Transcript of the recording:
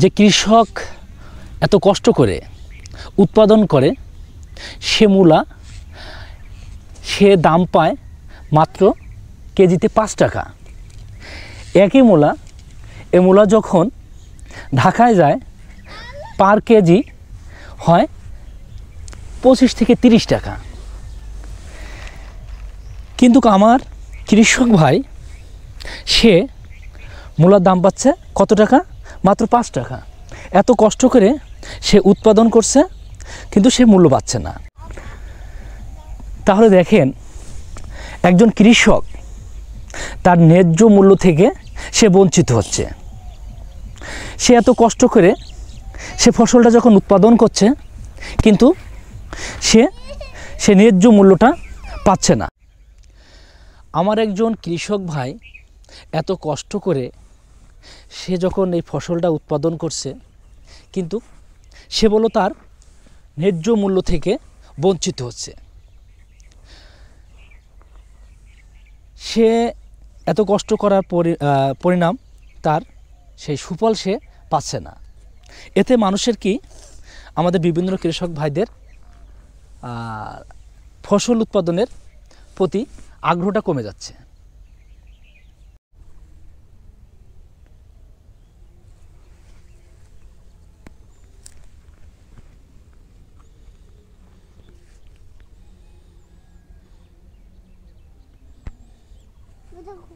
যে কৃষক এত কষ্ট করে উৎপাদন করে সে মূলা সে দাম পায় মাত্র কেজিতে 5 টাকা। একই মূলা এ মূলা যখন ঢাকায় যায় পার কেজি হয় 25 থেকে 30 টাকা। কিন্তু আমার কৃষক ভাই সে মূলার দাম পাচ্ছে কত টাকা? মাত্র 5 টাকা। এত কষ্ট করে সে উৎপাদন করছে কিন্তু সে মূল্য পাচ্ছে না। তাহলে দেখেন একজন কৃষক তার ন্যায্য মূল্য থেকে সে বঞ্চিত হচ্ছে। সে এত কষ্ট করে সে ফসলটা যখন উৎপাদন করছে কিন্তু সে ন্যায্য মূল্যটা পাচ্ছে না। আমার একজন কৃষক ভাই এত কষ্ট করে সে যখন এই ফসলটা উৎপাদন করছে কিন্তু সে বলল তার ন্যায্য মূল্য থেকে বঞ্চিত হচ্ছে। সে এত কষ্ট করার পরিণাম তার সেই সুফল সে পাচ্ছে না। এতে মানুষের কি আমাদের বিভিন্ন কৃষক ভাইদের ফসল উৎপাদনের প্রতি আগ্রহটা কমে যাচ্ছে। দেখো